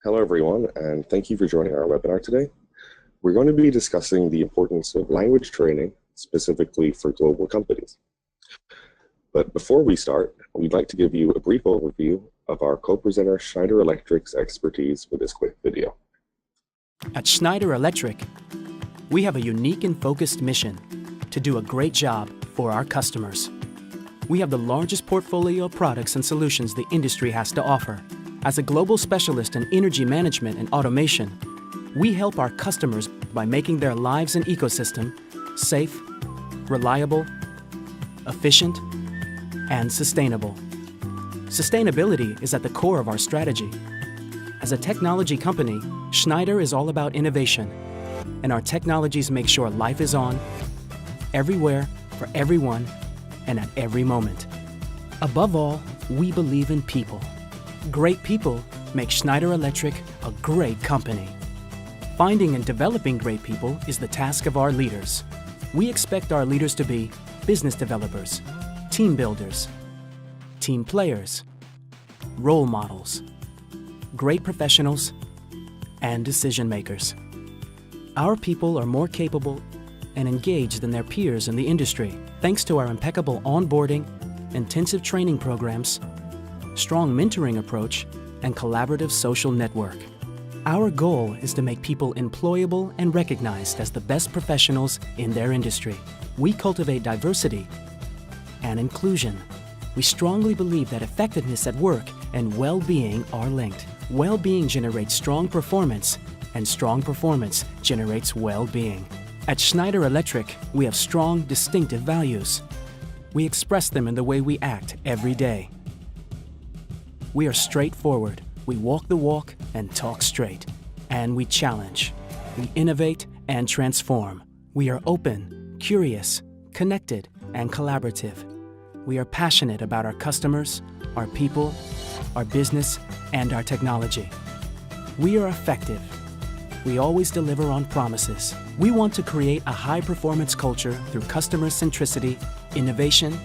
Hello, everyone, and thank you for joining our webinar today. We're going to be discussing the importance of language training, specifically for global companies. But before we start, we'd like to give you a brief overview of our co-presenter Schneider Electric's expertise with this quick video. At Schneider Electric, we have a unique and focused mission to do a great job for our customers. We have the largest portfolio of products and solutions the industry has to offer. As a global specialist in energy management and automation, we help our customers by making their lives and ecosystem safe, reliable, efficient, and sustainable. Sustainability is at the core of our strategy. As a technology company, Schneider is all about innovation, and our technologies make sure life is on, everywhere, for everyone, and at every moment. Above all, we believe in people. Great people make Schneider Electric a great company. Finding and developing great people is the task of our leaders. We expect our leaders to be business developers, team builders, team players, role models, great professionals, and decision makers. Our people are more capable and engaged than their peers in the industry, thanks to our impeccable onboarding, intensive training programs, strong mentoring approach, and collaborative social network. Our goal is to make people employable and recognized as the best professionals in their industry. We cultivate diversity and inclusion. We strongly believe that effectiveness at work and well-being are linked. Well-being generates strong performance, and strong performance generates well-being. At Schneider Electric, we have strong, distinctive values. We express them in the way we act every day. We are straightforward. We walk the walk and talk straight. And we challenge. We innovate and transform. We are open, curious, connected, and collaborative. We are passionate about our customers, our people, our business, and our technology. We are effective. We always deliver on promises. We want to create a high-performance culture through customer centricity, innovation,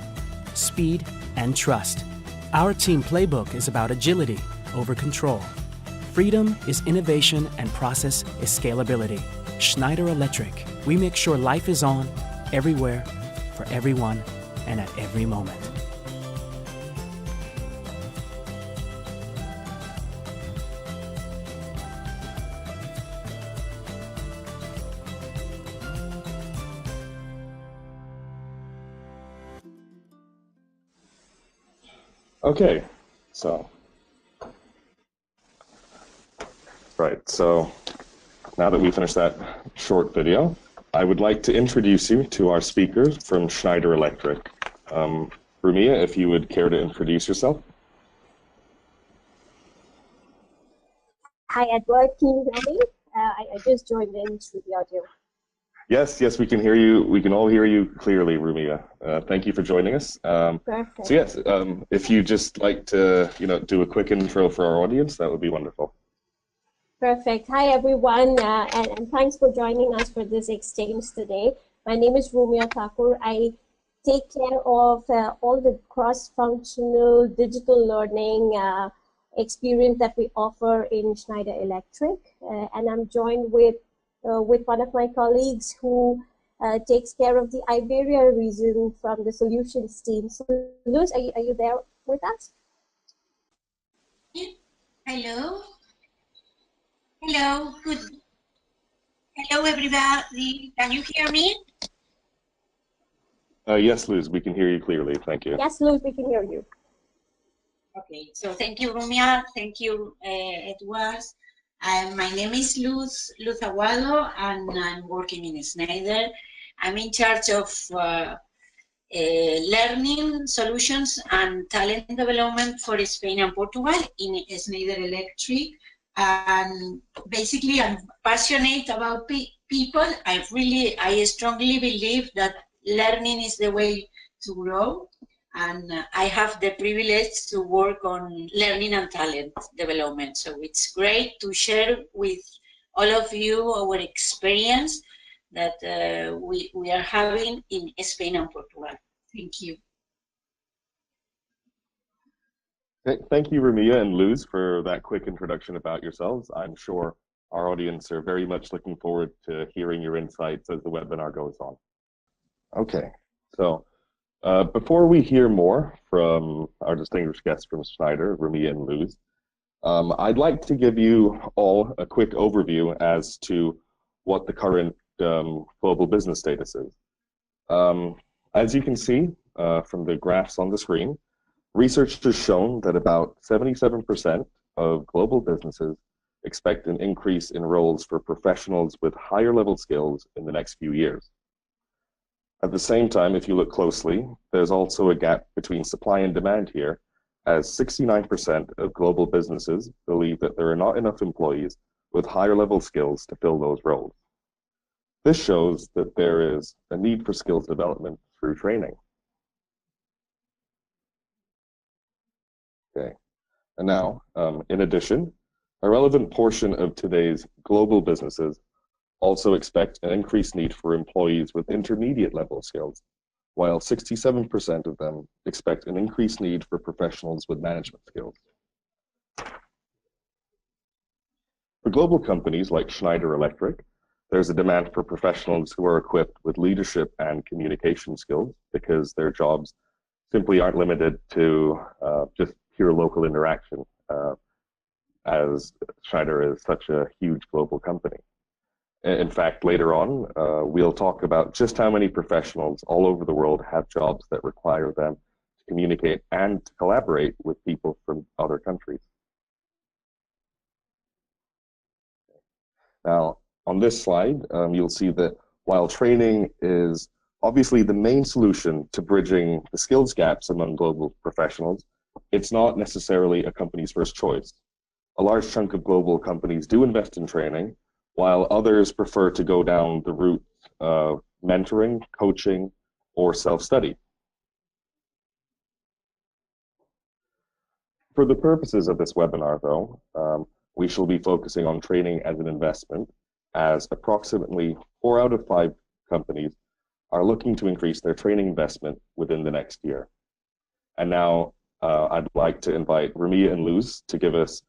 speed, and trust. Our team playbook is about agility over control. Freedom is innovation and process is scalability. Schneider Electric, we make sure life is on, everywhere, for everyone, and at every moment. Okay, so now that we finished that short video, I would like to introduce you to our speakers from Schneider Electric. Rumia, if you would care to introduce yourself. Hi, Edward. Can you hear me? I just joined in through the audio. Yes, we can hear you. We can all hear you clearly, Rumia. Thank you for joining us. Perfect. So yes, if you'd just like to, do a quick intro for our audience, that would be wonderful. Perfect. Hi, everyone, and thanks for joining us for this exchange today. My name is Rumia Thakur. I take care of all the cross-functional digital learning experience that we offer in Schneider Electric, and I'm joined with one of my colleagues who takes care of the Iberia region from the solutions team. So, Luz, are you there with us? Hello. Hello. Good. Hello, everybody. Can you hear me? Yes, Luz, we can hear you clearly. Thank you. Yes, Luz, we can hear you. Okay. So thank you, Rumia. Thank you, Edward. My name is Luz Aguado, and I'm working in Schneider. I'm in charge of learning solutions and talent development for Spain and Portugal in Schneider Electric. And basically, I'm passionate about people. I strongly believe that learning is the way to grow. And I have the privilege to work on learning and talent development. So it's great to share with all of you our experience that we are having in Spain and Portugal. Thank you. Okay, thank you, Ramia and Luz, for that quick introduction about yourselves. I'm sure our audience are very much looking forward to hearing your insights as the webinar goes on. Okay, so before we hear more from our distinguished guests from Schneider, Ramia and Luz, I'd like to give you all a quick overview as to what the current global business status is. As you can see from the graphs on the screen, research has shown that about 77% of global businesses expect an increase in roles for professionals with higher level skills in the next few years. At the same time, if you look closely, there's also a gap between supply and demand here, as 69% of global businesses believe that there are not enough employees with higher level skills to fill those roles. This shows that there is a need for skills development through training. Okay, and now, in addition, a relevant portion of today's global businesses also expect an increased need for employees with intermediate level skills, while 67% of them expect an increased need for professionals with management skills. For global companies like Schneider Electric, there's a demand for professionals who are equipped with leadership and communication skills because their jobs simply aren't limited to just pure local interaction, as Schneider is such a huge global company. In fact, later on, we'll talk about just how many professionals all over the world have jobs that require them to communicate and to collaborate with people from other countries. Now, on this slide, you'll see that while training is obviously the main solution to bridging the skills gaps among global professionals, it's not necessarily a company's first choice. A large chunk of global companies do invest in training, while others prefer to go down the route of mentoring, coaching, or self-study. For the purposes of this webinar, though, we shall be focusing on training as an investment, as approximately 4 out of 5 companies are looking to increase their training investment within the next year. And now I'd like to invite Ramia and Luz to give us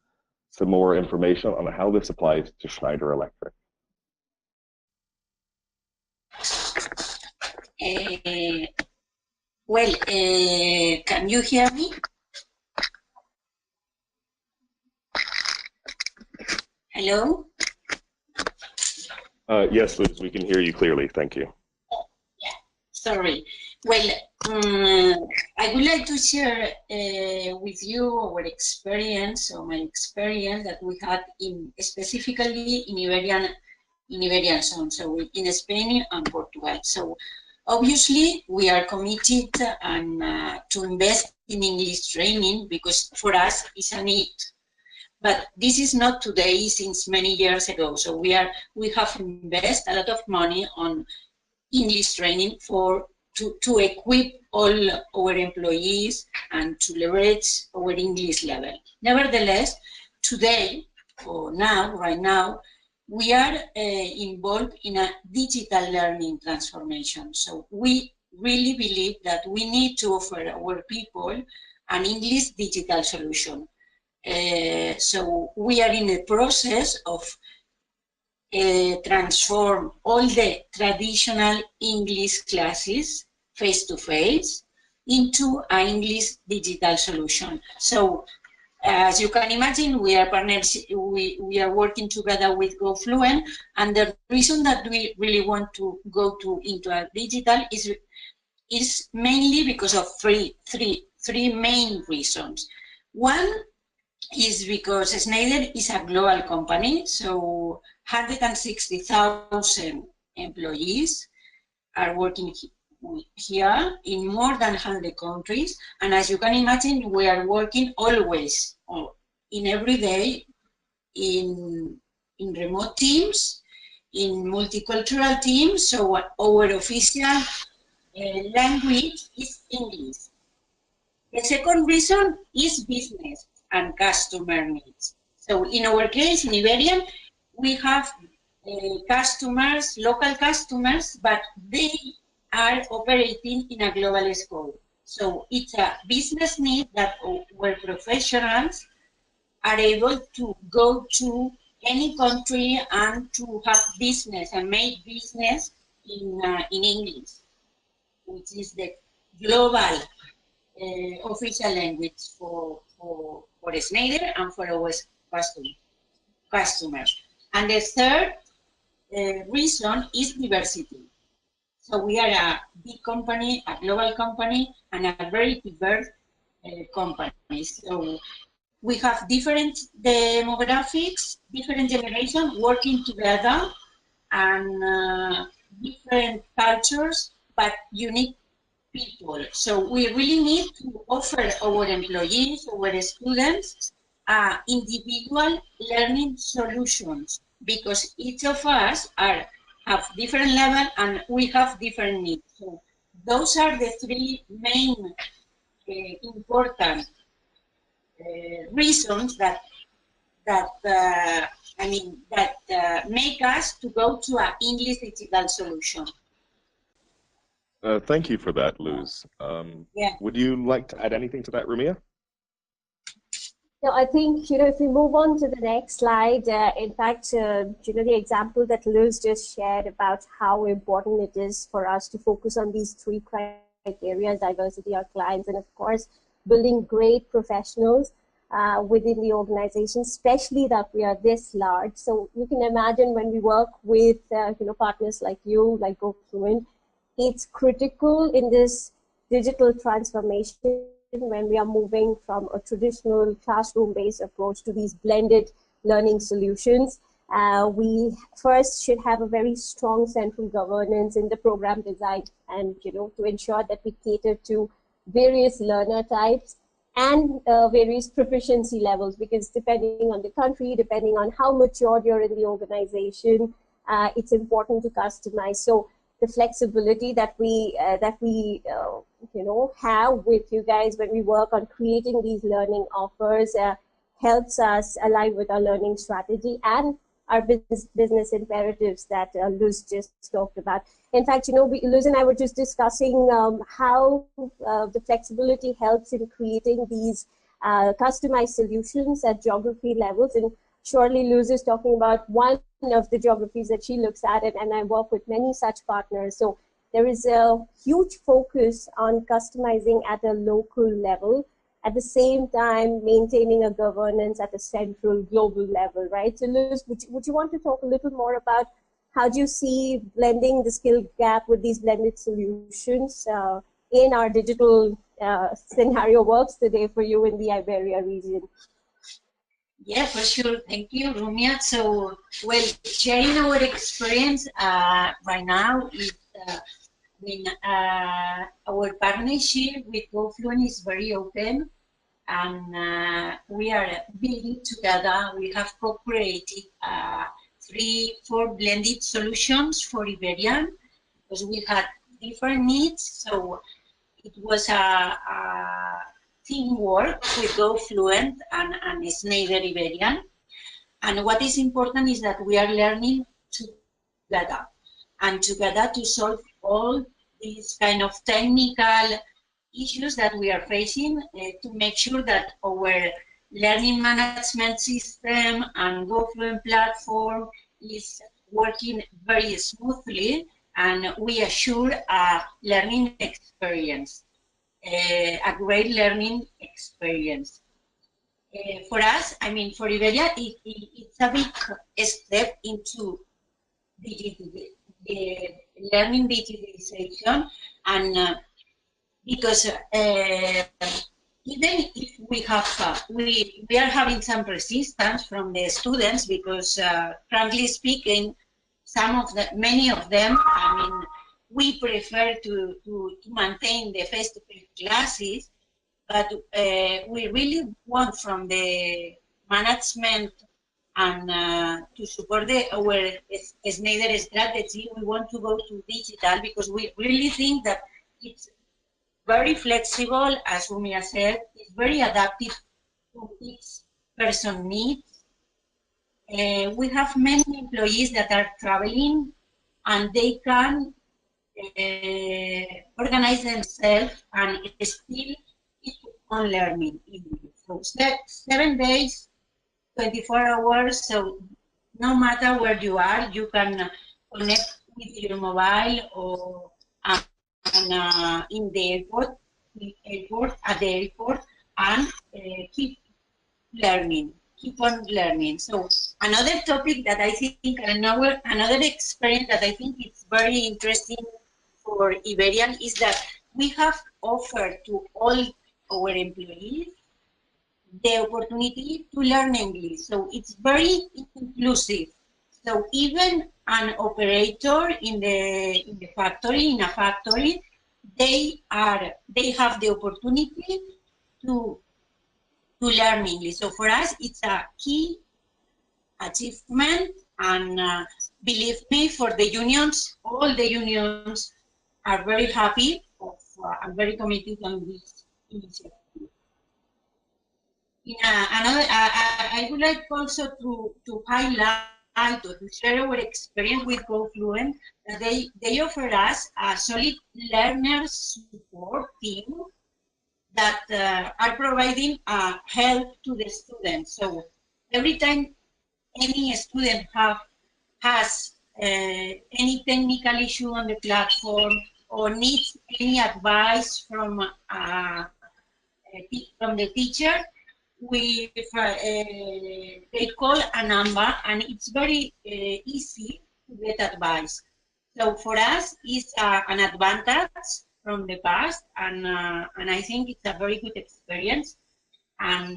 some more information on how this applies to Schneider Electric. Can you hear me? Hello? Yes, Luz, we can hear you clearly. Thank you. Yeah, sorry. Well, I would like to share with you our experience, or my experience that we had specifically in Iberian zone, so in Spain and Portugal. So obviously we are committed to invest in English training because for us it's a need. But this is not today, since many years ago. So we have invested a lot of money on English training to equip all our employees and to leverage our English level. Nevertheless, today, or now, right now, we are involved in a digital learning transformation. So we really believe that we need to offer our people an English digital solution. So we are in the process of transform all the traditional English classes face-to-face into an English digital solution. So as you can imagine, we are partners, we are working together with goFLUENT, and the reason that we really want to go into a digital is mainly because of three main reasons. One is because Schneider is a global company, so 160,000 employees are working here in more than 100 countries, and as you can imagine, we are working always, in every day, in remote teams, in multicultural teams, so our official language is English. The second reason is business and customer needs. So in our case, in Iberian, we have customers, local customers, but they are operating in a global scope. So it's a business need that where professionals are able to go to any country and to have business and make business in English, which is the global official language for Schneider and for our customers. And the third reason is diversity. So we are a big company, a global company, and a very diverse company. So we have different demographics, different generations working together, and different cultures, but unique people. So we really need to offer our employees, our students, individual learning solutions, because each of us have different level and we have different needs. So those are the three main important reasons that make us to go to an English digital solution. Thank you for that, Luz. Yeah. Would you like to add anything to that, Rumia? No, I think, if we move on to the next slide, in fact, the example that Luz just shared about how important it is for us to focus on these three criteria: diversity, our clients, and of course, building great professionals within the organization, especially that we are this large. So you can imagine when we work with, partners like you, like goFLUENT, it's critical in this digital transformation when we are moving from a traditional classroom-based approach to these blended learning solutions. We first should have a very strong central governance in the program design, and to ensure that we cater to various learner types and various proficiency levels, because depending on the country, depending on how mature you're in the organization, it's important to customize. So the flexibility that we have with you guys when we work on creating these learning offers helps us align with our learning strategy and our business imperatives that Luz just talked about. In fact, Luz and I were just discussing how the flexibility helps in creating these customized solutions at geography levels. And surely Luz is talking about one of the geographies that she looks at, and I work with many such partners. So there is a huge focus on customizing at a local level, at the same time maintaining a governance at a central global level, right? So Luz, would you want to talk a little more about how do you see blending the skill gap with these blended solutions in our digital scenario works today for you in the Iberia region? Yeah, for sure. Thank you, Rumia. So, well, sharing our experience right now is our partnership with goFLUENT is very open, and we are building together. We have co-created 3-4 blended solutions for Iberian, because we had different needs. So it was a teamwork with goFLUENT and Schneider Iberian. And what is important is that we are learning together, and together to solve all these kind of technical issues that we are facing to make sure that our learning management system and goFLUENT platform is working very smoothly, and we assure a learning experience. A great learning experience. For us, for Iberia, it's a big step into learning digitalization, and because even if we have, we are having some resistance from the students, because frankly speaking, many of them, we prefer to maintain the face-to-face classes, but we really want from the management and to support our Schneider strategy, we want to go to digital, because we really think that it's very flexible, as Rumia said, it's very adaptive to each person's needs. We have many employees that are traveling, and they can organize themselves and still keep on learning English. So 7 days, 24 hours, so no matter where you are, you can connect with your mobile or in the at the airport, and keep learning, keep on learning. So another topic that I think, another experience that I think is very interesting for Iberian is that we have offered to all our employees the opportunity to learn English. So it's very inclusive. So even an operator in a factory, they have the opportunity to learn English. So for us, it's a key achievement, and believe me, for the unions, all the unions are very happy and very committed on this initiative. I would like also to highlight or to share our experience with goFLUENT, that they offer us a solid learner support team that are providing help to the students. So every time any student has any technical issue on the platform or needs any advice from the teacher, they call a number, and it's very easy to get advice. So for us, it's an advantage from the past, and I think it's a very good experience. And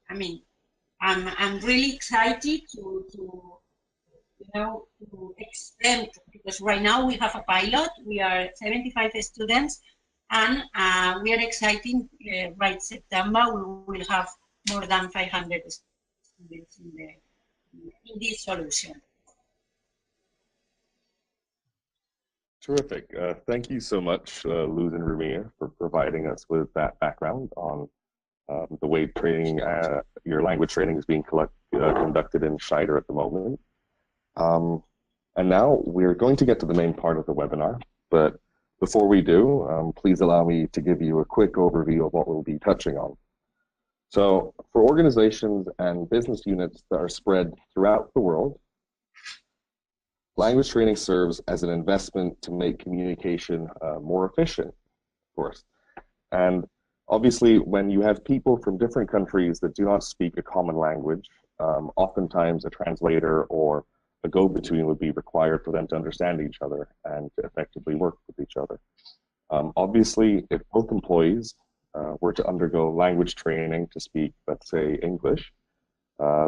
I mean, I'm really excited to extend, because right now we have a pilot. We are 75 students, and we are excited. By September, we will have more than 500 students in this solution. Terrific. Thank you so much, Luz and Rumia, for providing us with that background on the way training, your language training is being conducted in Schneider at the moment. And now we're going to get to the main part of the webinar, but before we do, please allow me to give you a quick overview of what we'll be touching on. So for organizations and business units that are spread throughout the world, language training serves as an investment to make communication more efficient, of course. And obviously, when you have people from different countries that do not speak a common language, oftentimes a translator or a go-between would be required for them to understand each other and to effectively work with each other. Obviously, if both employees were to undergo language training to speak, let's say, English,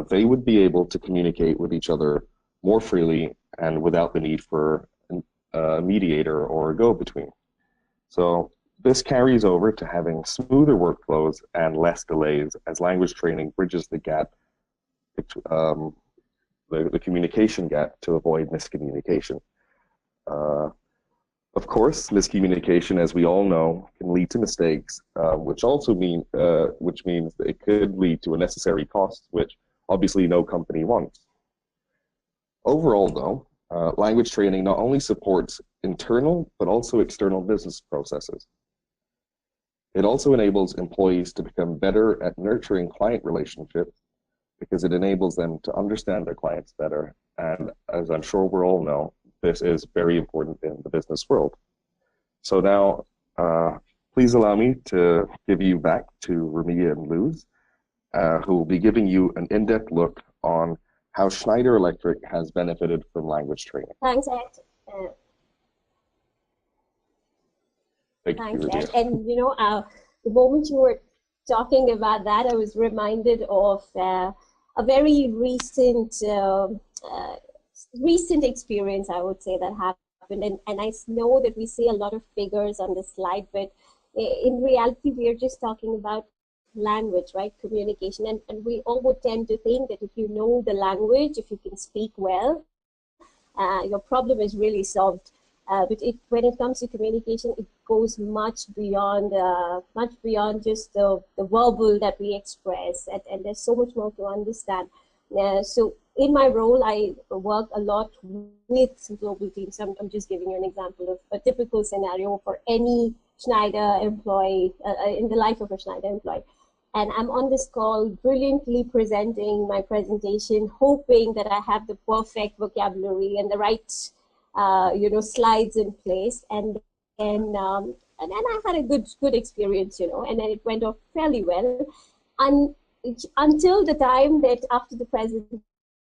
they would be able to communicate with each other more freely and without the need for a mediator or a go-between. So this carries over to having smoother workflows and less delays, as language training bridges the gap, the communication gap, to avoid miscommunication. Of course, miscommunication, as we all know, can lead to mistakes, which means that it could lead to unnecessary costs, which obviously no company wants. Overall, though, language training not only supports internal but also external business processes. It also enables employees to become better at nurturing client relationships, because it enables them to understand their clients better. And as I'm sure we all know, this is very important in the business world. So now, please allow me to give you back to Rumia and Luz, who will be giving you an in-depth look on how Schneider Electric has benefited from language training. Thanks, Ed. Thanks, Ed. And you know, the moment you were talking about that, I was reminded of a very recent experience, I would say, that happened. And I know that we see a lot of figures on the slide, but in reality, we are just talking about language, right? Communication. And we all would tend to think that if you know the language, if you can speak well, your problem is really solved. But when it comes to communication, it goes much beyond just the verbal that we express, and there's so much more to understand. So in my role, I work a lot with global teams. I'm just giving you an example of a typical scenario for any Schneider employee, in the life of a Schneider employee. And I'm on this call brilliantly presenting my presentation, hoping that I have the perfect vocabulary and the right, slides in place. And then I had a good experience, and then it went off fairly well. And until the time that after the presentation,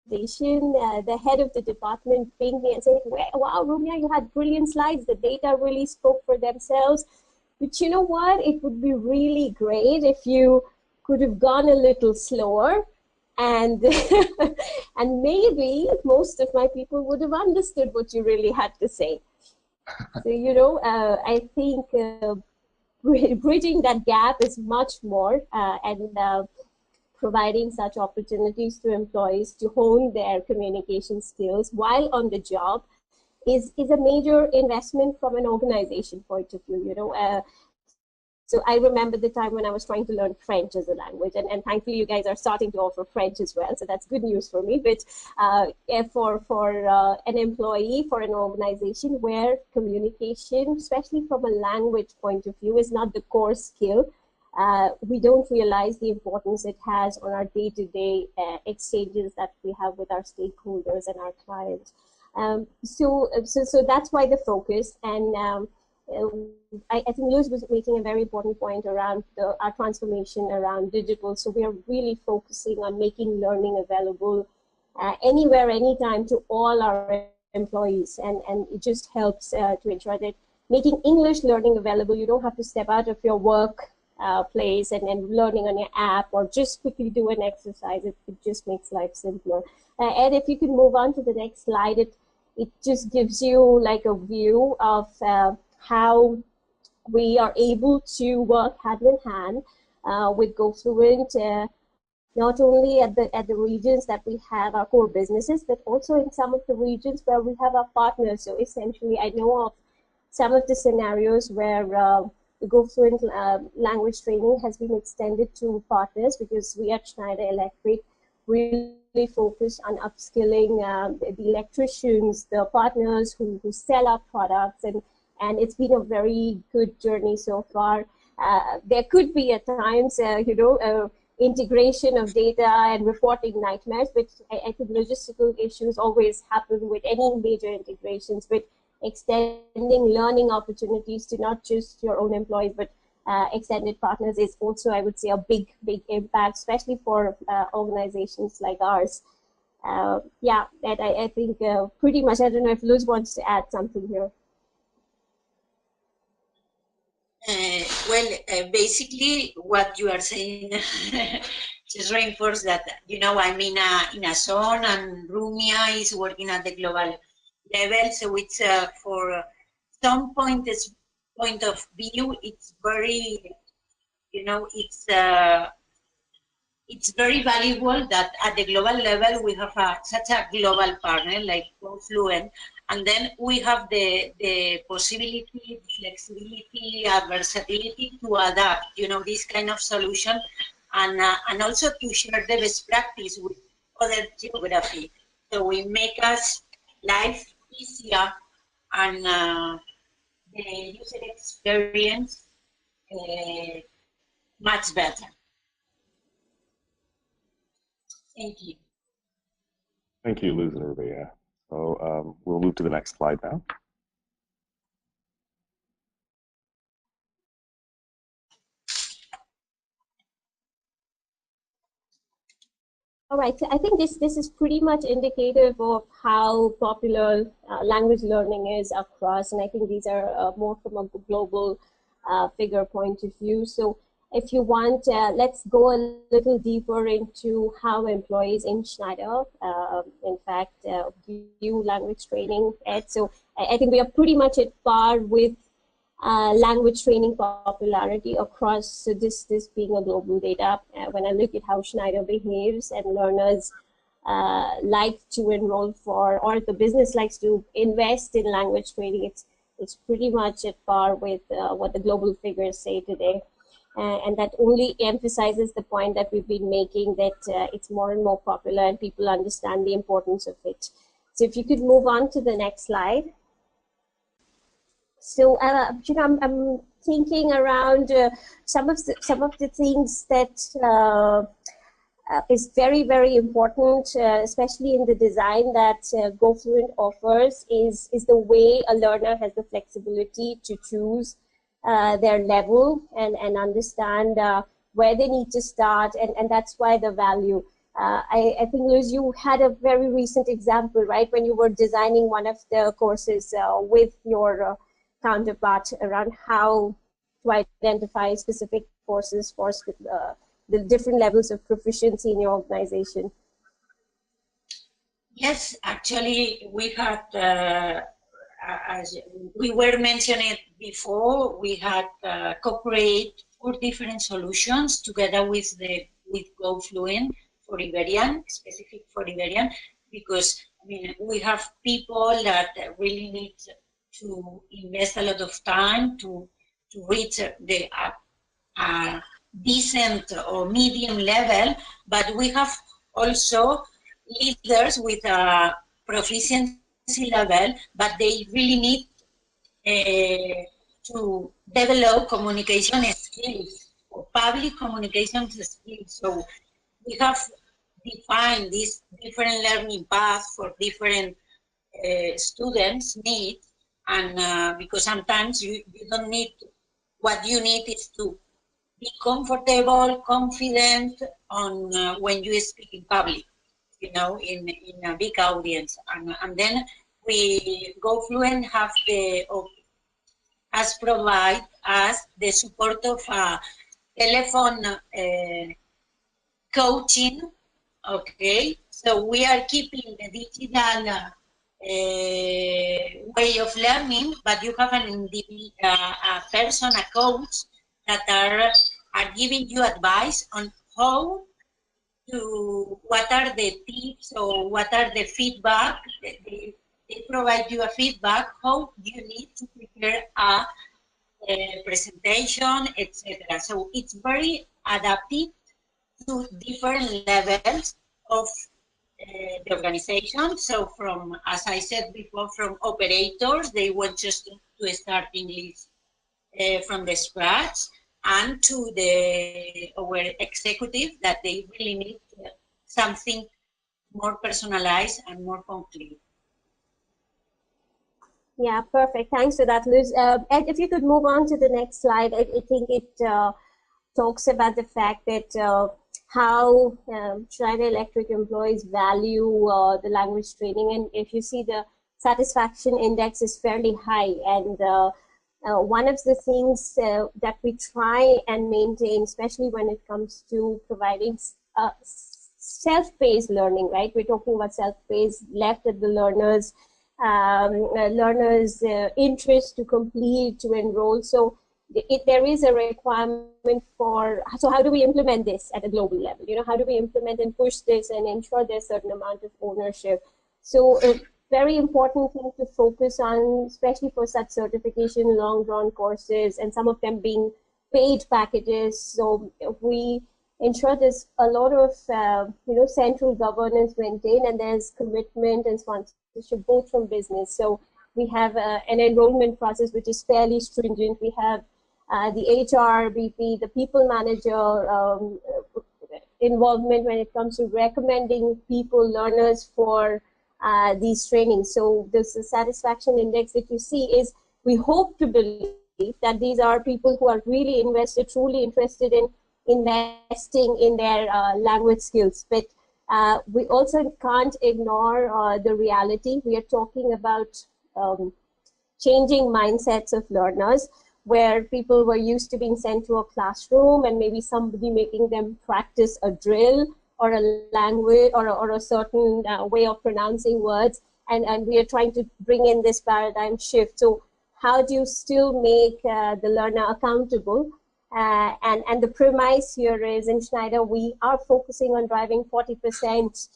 the head of the department pinged me and said, wow, Rumia, you had brilliant slides. The data really spoke for themselves. But you know what? It would be really great if you could have gone a little slower, and and maybe most of my people would have understood what you really had to say. So, I think bridging that gap is much more, and providing such opportunities to employees to hone their communication skills while on the job is a major investment from an organization point of view. So I remember the time when I was trying to learn French as a language, and thankfully you guys are starting to offer French as well, so that's good news for me. But for an employee, for an organization where communication, especially from a language point of view, is not the core skill, we don't realize the importance it has on our day-to-day exchanges that we have with our stakeholders and our clients. So that's why the focus. And I think Luz was making a very important point around our transformation around digital. So we are really focusing on making learning available anywhere, anytime to all our employees. And it just helps to ensure that making English learning available, you don't have to step out of your work place and learning on your app or just quickly do an exercise. It just makes life simpler. And if you can move on to the next slide, it just gives you like a view of how we are able to work hand in hand with goFLUENT, not only at the regions that we have our core businesses, but also in some of the regions where we have our partners. So essentially, I know of some of the scenarios where the goFLUENT language training has been extended to partners, because we at Schneider Electric really focus on upskilling the electricians, the partners who sell our products, and it's been a very good journey so far. There could be at times, integration of data and reporting nightmares, but I think logistical issues always happen with any major integrations. But extending learning opportunities to not just your own employees, but extended partners is also, I would say, a big impact, especially for organizations like ours. Yeah, that I think pretty much. I don't know if Luz wants to add something here. Basically, what you are saying just reinforce that, I'm in a zone, and Rumia is working at the global level. So it's for some point of view, it's very, it's very valuable that at the global level we have such a global partner like goFLUENT, and then we have the possibility, the flexibility, versatility to adapt, this kind of solution, and also to share the best practice with other geography. So we make us life easier, and the user experience much better. Thank you. Thank you, Luz and Rubia. So we'll move to the next slide now. All right, so I think this is pretty much indicative of how popular language learning is across, and I think these are more from a global figure point of view. So if you want, let's go a little deeper into how employees in Schneider, in fact, view language training. So I think we are pretty much at par with language training popularity across, so this being a global data. When I look at how Schneider behaves and learners like to enroll for, or the business likes to invest in language training, it's pretty much at par with what the global figures say today. and that only emphasizes the point that we've been making, that it's more and more popular and people understand the importance of it. So if you could move on to the next slide. So I'm thinking around some of the things that is very, very important, especially in the design that goFLUENT offers, is the way a learner has the flexibility to choose their level and understand where they need to start, and that's why the value. I think, Liz, you had a very recent example, right, when you were designing one of the courses with your counterpart around how to identify specific courses for the different levels of proficiency in your organization. Yes, actually, we had, as we were mentioning before, we had co-create 4 different solutions together with goFLUENT for Iberian, specific for Iberian, because I mean, we have people that really need to invest a lot of time to reach the decent or medium level, but we have also leaders with a proficiency level, but they really need to develop communication skills or public communication skills. So we have defined these different learning paths for different students' needs, and because sometimes you don't need, what you need is to be comfortable, confident on when you speak in public, you know, in a big audience, and then goFLUENT have has provide us the support of telephone coaching. Okay, so we are keeping the digital way of learning, but you have a person, a coach, that are giving you advice on how to, what are the tips or what are the feedback. They provide you a feedback, how you need to prepare a presentation, etc. So it's very adapted to different levels of the organization. So from, as I said before, from operators, they want just to start English from the scratch, and to our executive that they really need something more personalized and more complete. Yeah, perfect. Thanks for that, Liz. Ed, if you could move on to the next slide, I think it talks about the fact that how Schneider Electric employees value the language training, and if you see, the satisfaction index is fairly high, and one of the things that we try and maintain, especially when it comes to providing self-paced learning, right? We're talking about self-paced, left at the learner's interest to complete, to enroll. So there is a requirement for, so how do we implement this at a global level? You know, how do we implement and push this and ensure there's a certain amount of ownership? So very important thing to focus on, especially for such certification, long-drawn courses, and some of them being paid packages. So we ensure there's a lot of central governance maintained, and there's commitment and sponsorship both from business. So we have an enrollment process which is fairly stringent. We have the HR, BP, the people manager involvement when it comes to recommending people, learners for these trainings. So this satisfaction index that you see is, we hope to believe that these are people who are really invested, truly interested in investing in their language skills. But we also can't ignore the reality. We are talking about changing mindsets of learners, where people were used to being sent to a classroom and maybe somebody making them practice a drill or a language or a certain way of pronouncing words, and we are trying to bring in this paradigm shift. So how do you still make the learner accountable? And the premise here is, in Schneider, we are focusing on driving 40%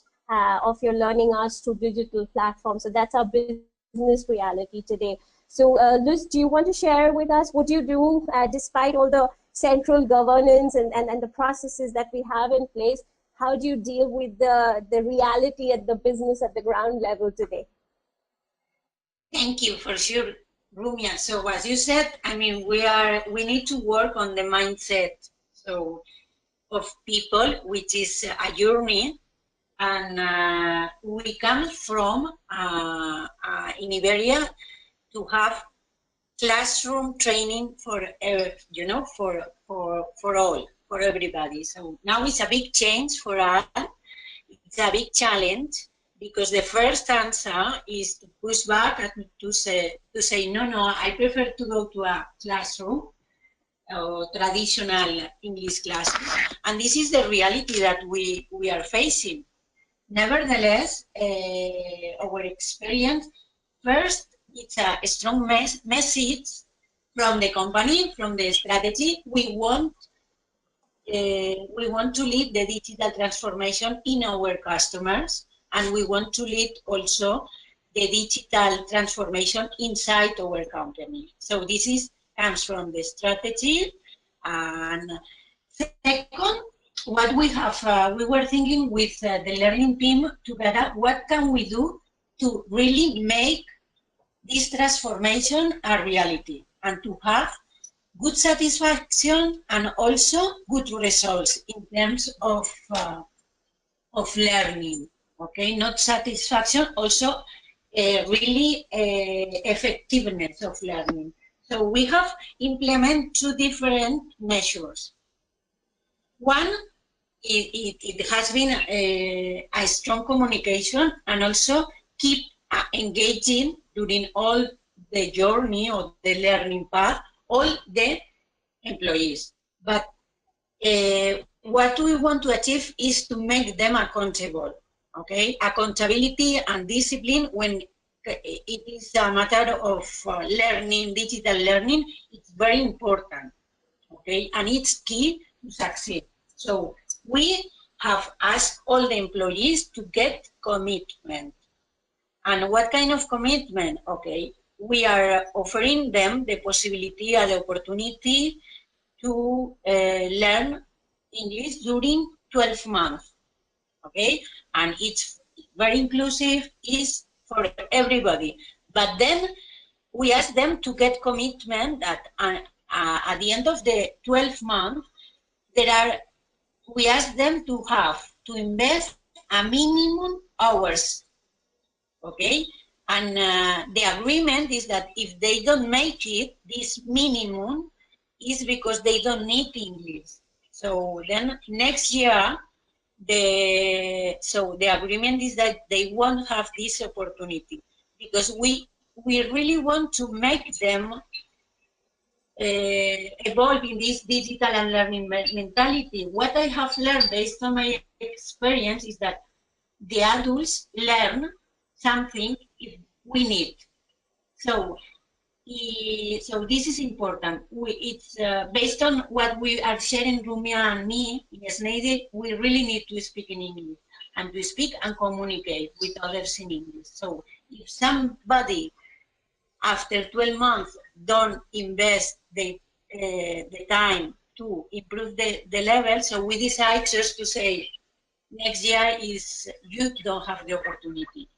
of your learning hours through digital platforms. So that's our business reality today. So Luz, do you want to share with us what you do despite all the central governance and the processes that we have in place, how do you deal with the reality at the business at the ground level today? Thank you for sure, Rumia. So as you said, I mean, we need to work on the mindset of people, which is a journey, and we come from in Iberia to have classroom training for for everybody. So now it's a big change for us. It's a big challenge, because the first answer is to push back and to say no, I prefer to go to a classroom or traditional English classroom, and this is the reality that we are facing. Nevertheless, our experience, first, it's a strong message from the company, from the strategy. We want to lead the digital transformation in our customers, and we want to lead also the digital transformation inside our company. So this comes from the strategy. And second, what we have, we were thinking with the learning team together, what can we do to really make this transformation a reality and to have good satisfaction and also good results in terms of learning. Okay, not satisfaction, also really effectiveness of learning. So we have implemented two different measures. One, it has been a strong communication, and also keep engaging during all the journey or the learning path, all the employees. But what we want to achieve is to make them accountable, okay? Accountability and discipline when it is a matter of learning, digital learning, it's very important, okay? And it's key to succeed. So we have asked all the employees to get commitment. And what kind of commitment? Okay, we are offering them the possibility and the opportunity to learn English during 12 months, okay? And it's very inclusive, it's for everybody. But then we ask them to get commitment that at the end of the 12 months, we ask them to invest a minimum hours, okay? And the agreement is that if they don't make it, this minimum is because they don't need English. So then next year, the agreement is that they won't have this opportunity, because we really want to make them evolve in this digital and learning mentality. What I have learned based on my experience is that the adults learn something if we need. So this is important. It's based on what we are sharing, Rumia and me, in Snyder, we really need to speak in English and to speak and communicate with others in English. So if somebody after 12 months don't invest the time to improve the level, so we decide just to say, next year you don't have the opportunity.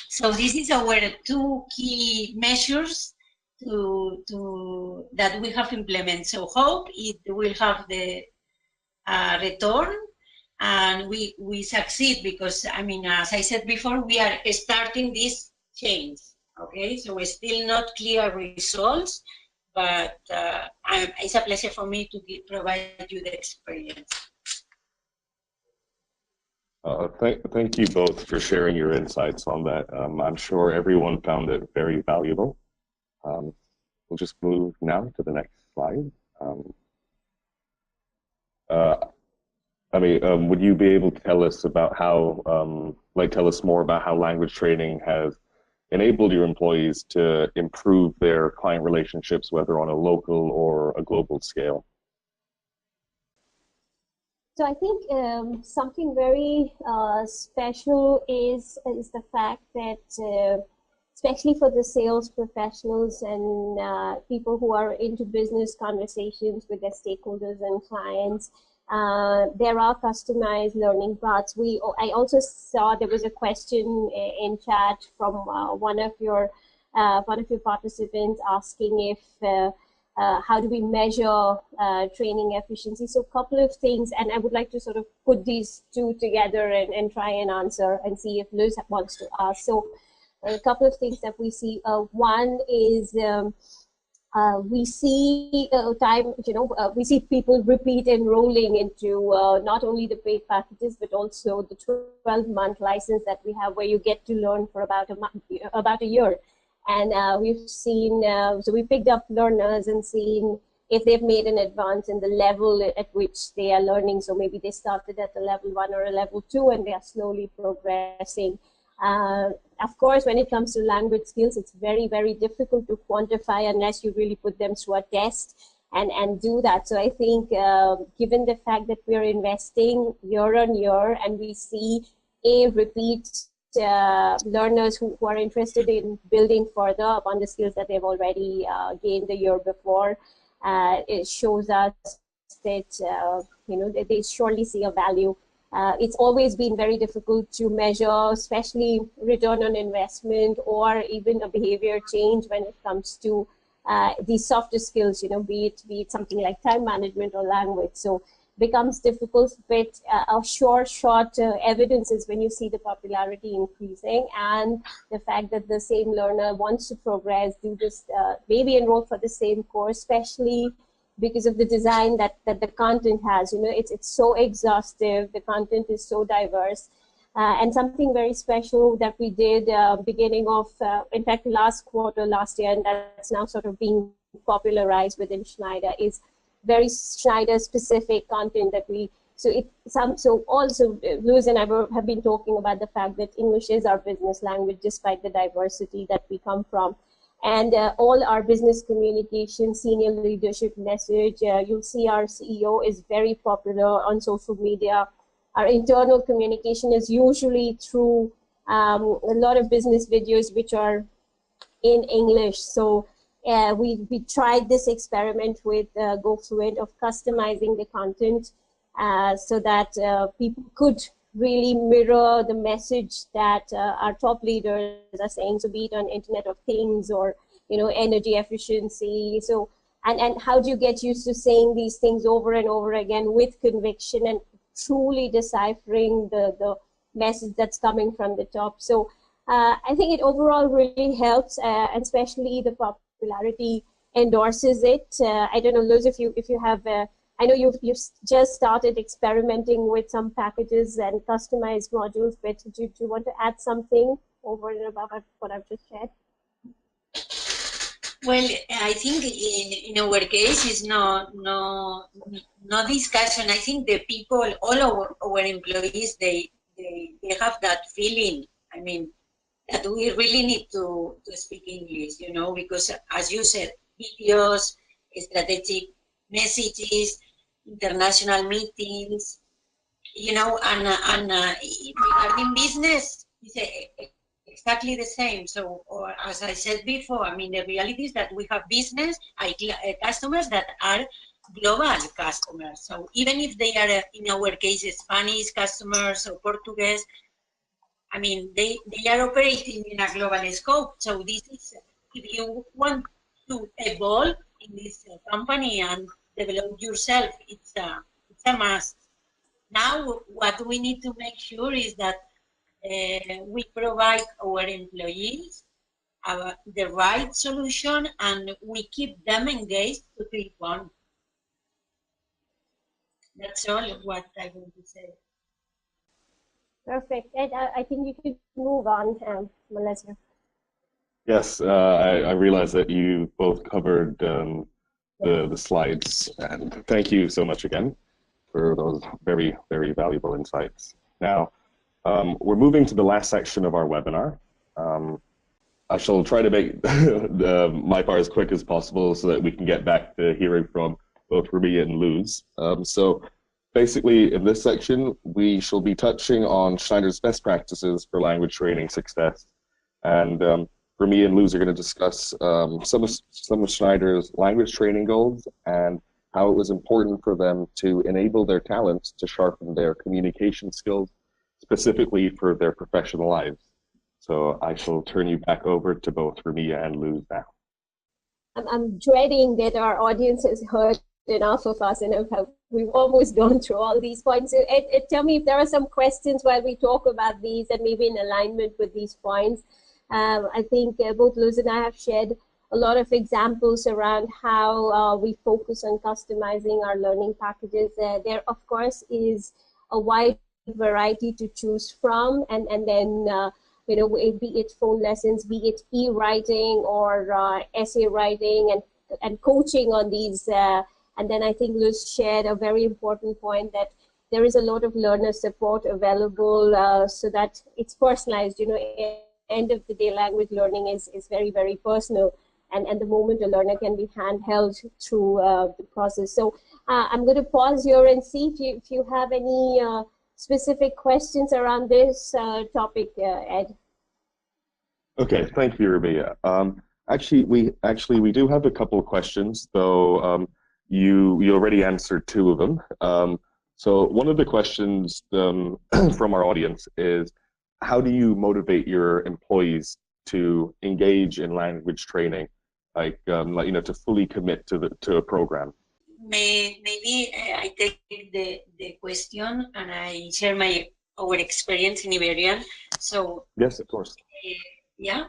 So this is our two key measures that we have implemented. So hope it will have the return, and we succeed, because, I mean, as I said before, we are starting this change. Okay, so we're still not clear results, but it's a pleasure for me to provide you the experience. Thank you both for sharing your insights on that. I'm sure everyone found it very valuable. We'll just move now to the next slide. Would you be able to tell us about how, tell us more about how language training has enabled your employees to improve their client relationships, whether on a local or a global scale? So I think something very special is the fact that especially for the sales professionals and people who are into business conversations with their stakeholders and clients. There are customized learning paths. I also saw there was a question in chat from one of your participants asking if how do we measure training efficiency? So a couple of things, and I would like to sort of put these two together and try and answer and see if Liz wants to ask. So a couple of things that we see. One is we see we see people repeat enrolling into not only the paid packages but also the 12-month license that we have, where you get to learn for about a year. And we've seen, so we picked up learners and seen if they've made an advance in the level at which they are learning. So maybe they started at a level 1 or a level 2 and they are slowly progressing. Of course, when it comes to language skills, it's very, very difficult to quantify unless you really put them through a test and do that. So I think given the fact that we're investing year on year and we see repeat learners who are interested in building further upon the skills that they've already gained the year before, it shows us that they surely see a value. It's always been very difficult to measure, especially return on investment or even a behavior change when it comes to these softer skills, be it something like time management or language. So becomes difficult, but short evidence is when you see the popularity increasing and the fact that the same learner wants to progress, do this, maybe enroll for the same course, especially because of the design that the content has. It's so exhaustive, the content is so diverse. And something very special that we did beginning of, in fact, last quarter, last year, and that's now sort of being popularized within Schneider, is very Schneider specific content that also Louis and I have been talking about the fact that English is our business language despite the diversity that we come from. And all our business communication, senior leadership message, you'll see our CEO is very popular on social media. Our internal communication is usually through a lot of business videos which are in English. So we tried this experiment with goFLUENT of customizing the content so that people could really mirror the message that our top leaders are saying, so be it on Internet of Things or energy efficiency. So and how do you get used to saying these things over and over again with conviction and truly deciphering the message that's coming from the top? So I think it overall really helps, and especially the popularity endorses it. I don't know, Liz, if you have, I know you've just started experimenting with some packages and customized modules, but do you want to add something over and above what I've just shared? Well, I think in our case is no discussion. I think the people, all our employees, they have that feeling. I mean, that we really need to speak English, because as you said, videos, strategic messages, international meetings, and regarding business, it's exactly the same. So, or as I said before, I mean, the reality is that we have business customers that are global customers. So even if they are, in our case, Spanish customers or Portuguese, I mean, they are operating in a global scope. So this is, if you want to evolve in this company and develop yourself, it's a must. Now, what we need to make sure is that we provide our employees the right solution and we keep them engaged to keep on. That's all what I want to say. Perfect. And I think you could move on, Melissa. Yes, I realize that you both covered the slides, and thank you so much again for those very, very valuable insights. Now, we're moving to the last section of our webinar. I shall try to make my part as quick as possible so that we can get back to hearing from both Ruby and Luz. So basically, in this section, we shall be touching on Schneider's best practices for language training success. And where me and Luz are going to discuss some of Schneider's language training goals and how it was important for them to enable their talents to sharpen their communication skills, specifically for their professional lives. So I shall turn you back over to both Ramia and Luz now. I'm dreading that our audience has heard enough of us and we've almost gone through all these points. So Ed, tell me if there are some questions while we talk about these and maybe in alignment with these points. I think both Luz and I have shared a lot of examples around how we focus on customizing our learning packages. There, of course, is a wide variety to choose from, and then you know, be it phone lessons, be it e-writing or essay writing and coaching on these. And then I think Luz shared a very important point that there is a lot of learner support available so that it's personalized. You know, end of the day, language learning is very, very personal. And the moment a learner can be handheld through the process. So I'm going to pause here and see if you have any specific questions around this topic, Ed. Okay, thank you, Rabia. Actually, we do have a couple of questions, though you already answered two of them. So one of the questions from our audience is, how do you motivate your employees to engage in language training, like you know, to fully commit to a program? Maybe I take the question and I share our experience in Iberian. So yes, of course. Yeah,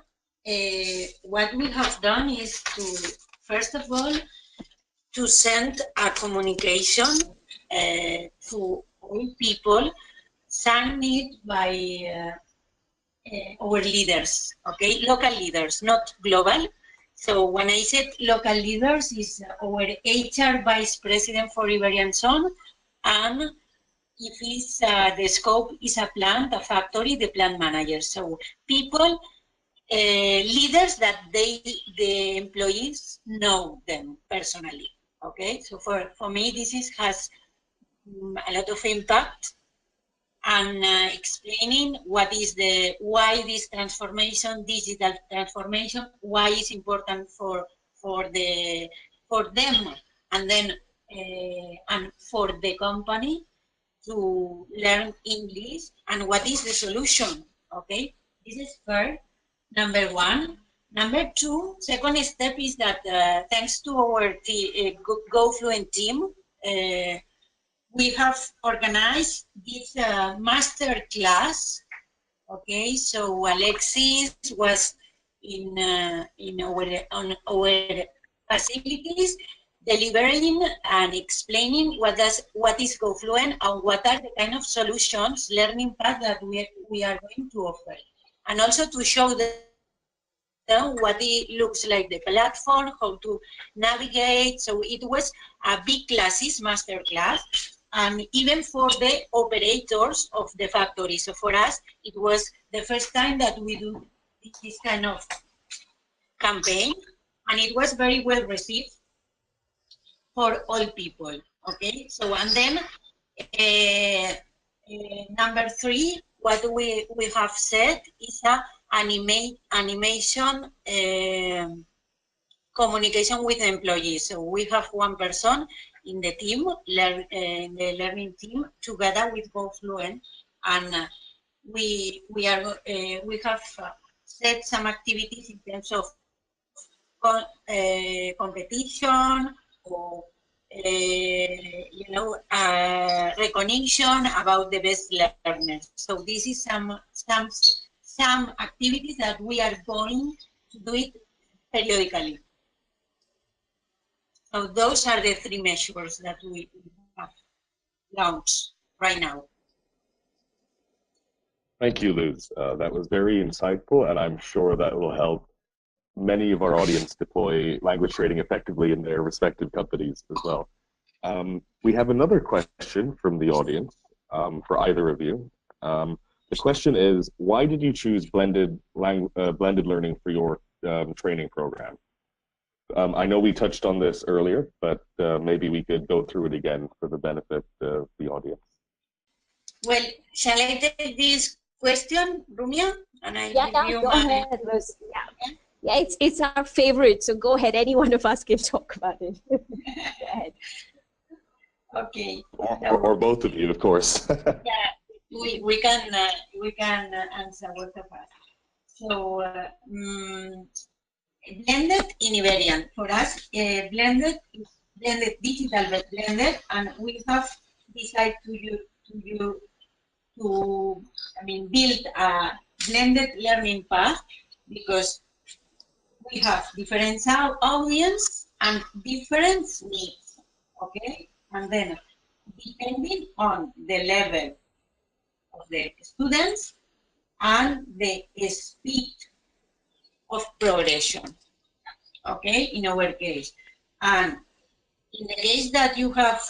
what we have done is to, first of all, to send a communication to all people, signed by our leaders, okay, local leaders, not global. So when I said local leaders, is our HR Vice President for Iberian Zone, and if it's, the scope is a plant, a factory, the plant manager. So people, leaders that the employees know them personally, okay? So for me, this has a lot of impact, and explaining why this transformation, digital transformation, why it's important for them, and then and for the company to learn English, and what is the solution, okay? This is first, number one. Number two, second step is that thanks to our goFLUENT team, we have organized this master class. Okay, so Alexis was in our facilities, delivering and explaining what is goFLUENT and what are the kind of solutions, learning path that we are going to offer, and also to show them what it looks like, the platform, how to navigate. So it was a big classes, master class, and even for the operators of the factory. So for us, it was the first time that we do this kind of campaign, and it was very well received for all people, okay? So, and then number three, what we have said is a animation communication with employees. So we have one person in the team, in the learning team, together with goFLUENT, and we have set some activities in terms of competition or recognition about the best learners. So this is some activities that we are going to do it periodically. So those are the three measures that we have launched right now. Thank you, Luz. That was very insightful, and I'm sure that will help many of our audience deploy language training effectively in their respective companies as well. We have another question from the audience for either of you. The question is, why did you choose blended learning for your training program? I know we touched on this earlier, but maybe we could go through it again for the benefit of the audience. Well, shall I take this question, Rumia? And I Yeah, give you go my... ahead, Liz. Yeah, it's our favorite, so go ahead. Any one of us can talk about it. Go ahead. Okay. Or both of you, of course. Yeah, we can answer both of us. So blended in Iberian for us, blended is blended digital but blended, and we have decided to build a blended learning path because we have different audience and different needs. Okay, and then depending on the level of the students and the speed of progression, okay, in our case. And in the case that you have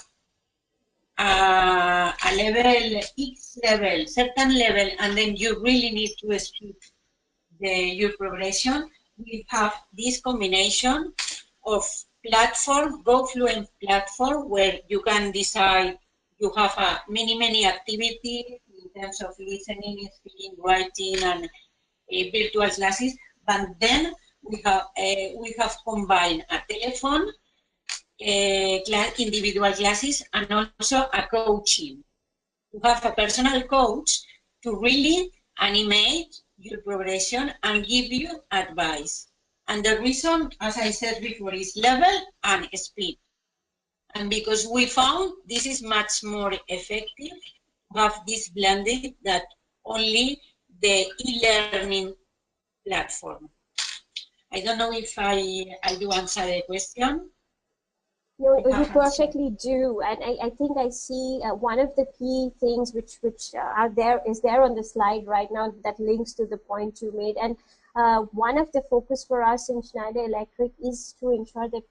a level, X level, certain level, and then you really need to speed your progression, we have this combination of platform, goFLUENT platform, where you can decide, you have many activities in terms of listening, speaking, writing, and virtual classes. But then we have combined a telephone, individual classes, and also a coaching. You have a personal coach to really animate your progression and give you advice. And the reason, as I said before, is level and speed. And because we found this is much more effective to have this blended than only the e-learning platform. I don't know if I do answer the question. No, you perfectly do, and I think I see one of the key things which is there on the slide right now that links to the point you made, and one of the focus for us in Schneider Electric is to ensure that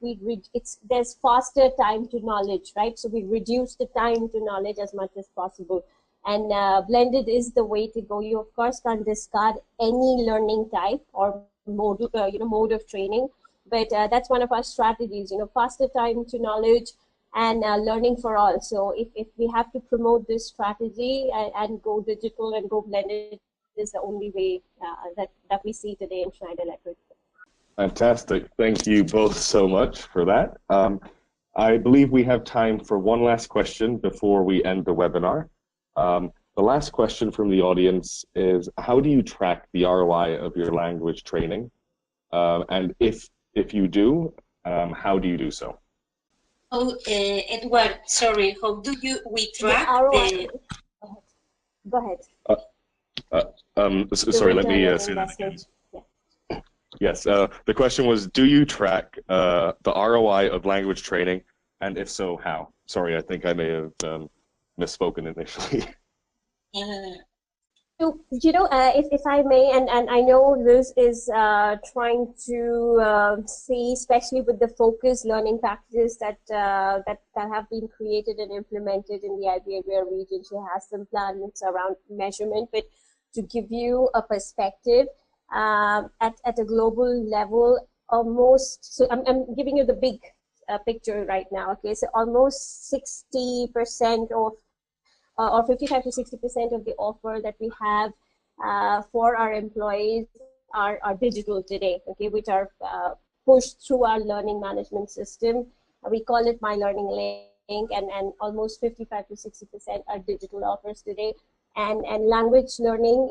there's faster time to knowledge, right? So we reduce the time to knowledge as much as possible, and blended is the way to go. You of course can't discard any learning type or mode of training. But that's one of our strategies, faster time to knowledge and learning for all. So if we have to promote this strategy and go digital and go blended, is the only way that we see today in Schneider Electric. Fantastic. Thank you both so much for that. I believe we have time for one last question before we end the webinar. The last question from the audience is, how do you track the ROI of your language training? And if you do, how do you do so? Oh, Edward, sorry, how do we track the... Go ahead. Sorry, let me say that again. Yeah. Yes, the question was, do you track the ROI of language training, and if so, how? Sorry, I think I may have misspoken initially. So, if I may, and I know Liz is trying to see, especially with the focused learning packages that have been created and implemented in the Iberia region. She has some plans around measurement, but to give you a perspective, at a global level, so I'm giving you the big picture right now. Okay, so almost 60% of or 55 to 60% of the offer that we have for our employees are digital today, okay, which are pushed through our learning management system. We call it My Learning Link, and almost 55 to 60% are digital offers today. And language learning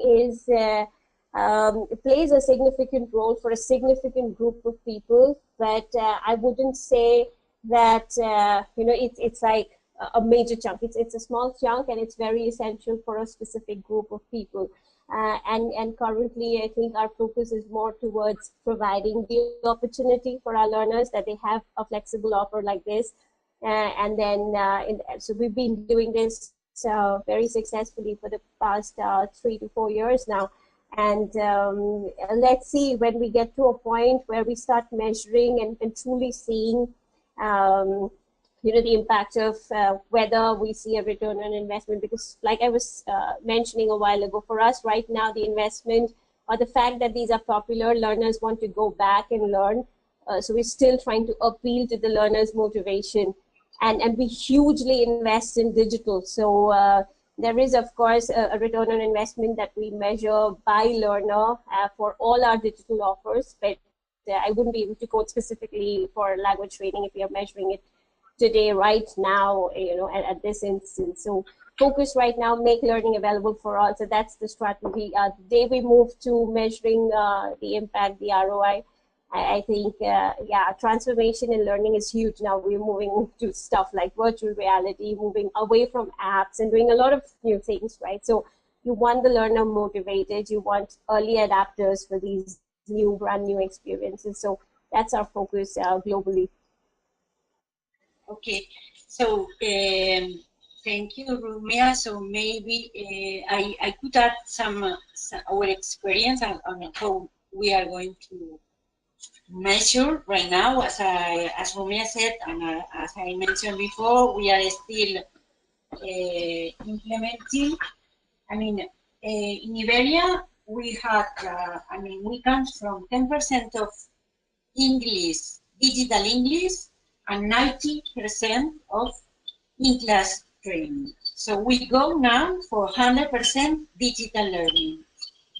plays a significant role for a significant group of people, but I wouldn't say that it's like a major chunk. It's a small chunk, and it's very essential for a specific group of people. And currently, I think our focus is more towards providing the opportunity for our learners that they have a flexible offer like this. And then, so we've been doing this very successfully for the past 3 to 4 years now. And let's see when we get to a point where we start measuring and truly seeing the impact of whether we see a return on investment, because like I was mentioning a while ago, for us right now, the investment or the fact that these are popular, learners want to go back and learn. So we're still trying to appeal to the learners' motivation, and we hugely invest in digital. So There is, of course, a return on investment that we measure by learner for all our digital offers, but I wouldn't be able to quote specifically for language training if you're measuring it today, right now, at this instance. So focus right now, make learning available for all. So that's the strategy. The day we move to measuring the impact, the ROI, I think, transformation in learning is huge. Now we're moving to stuff like virtual reality, moving away from apps and doing a lot of new things, right? So you want the learner motivated, you want early adapters for these brand new experiences. So that's our focus globally. Okay, so thank you, Rumia. So maybe I could add some our experience on how we are going to measure right now. As Rumia said, and as I mentioned before, we are still implementing. I mean, in Iberia, we had, we come from 10% of English, digital English, and 90% of in-class training. So we go now for 100% digital learning,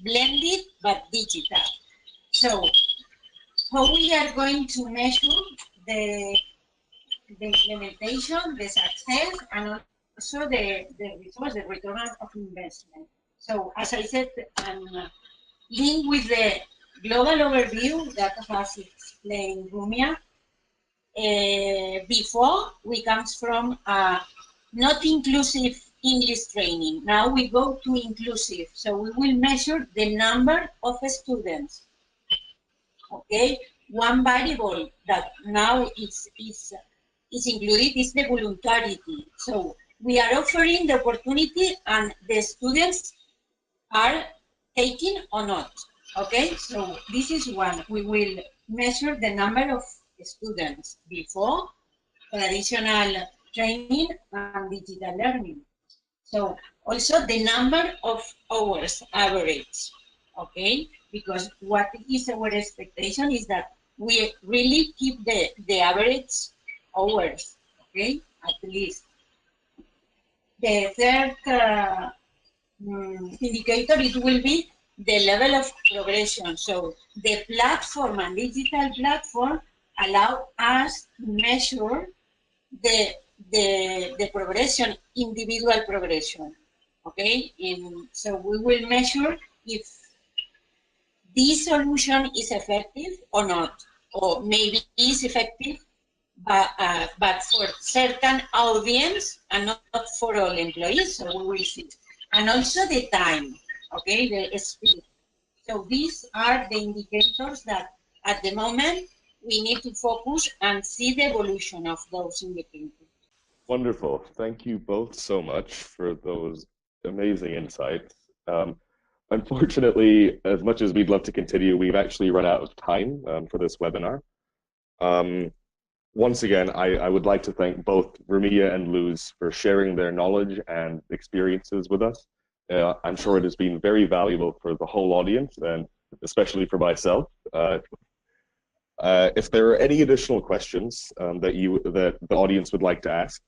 blended but digital. So how we are going to measure the implementation, the success, and also the results, the return of investment. So as I said, linked with the global overview that has explained Rumia, before we come from not inclusive English training. Now we go to inclusive. So we will measure the number of students. Okay, one variable that now is included is the voluntarity. So we are offering the opportunity and the students are taking or not. Okay, so this is one. We will measure the number of students before traditional training and digital learning. So also the number of hours average, okay? Because what is our expectation is that we really keep the average hours, okay, at least. The third indicator, it will be the level of progression. So the platform and digital platform allow us to measure the progression, individual progression, okay? So we will measure if this solution is effective or not, or maybe is effective, but for certain audience and not for all employees, so we will see. And also the time, okay, the speed. So these are the indicators that at the moment we need to focus and see the evolution of those indicators. Wonderful. Thank you both so much for those amazing insights. Unfortunately, as much as we'd love to continue, we've actually run out of time for this webinar. Once again, I would like to thank both Rumia and Luz for sharing their knowledge and experiences with us. I'm sure it has been very valuable for the whole audience, and especially for myself. If there are any additional questions that the audience would like to ask,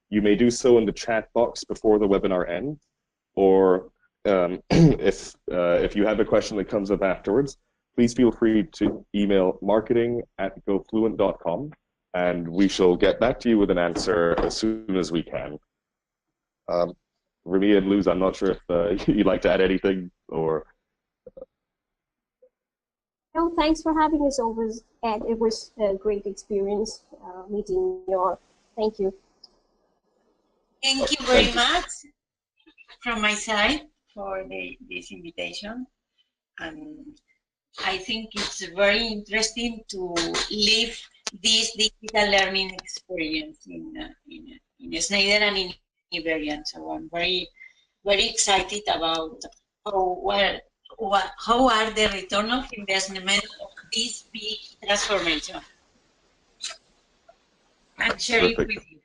you may do so in the chat box before the webinar ends, or if you have a question that comes up afterwards, please feel free to email marketing@gofluent.com, and we shall get back to you with an answer as soon as we can. Rumia and Luz, I'm not sure if you'd like to add anything, or... No, thanks for having us over, Ed. It was a great experience meeting you all. Thank you. Thank you very much from my side for this invitation. And I think it's very interesting to live this digital learning experience in Schneider and in Iberian. So I'm very, very excited about how are the return of investment of this big transformation. I'm sharing with you.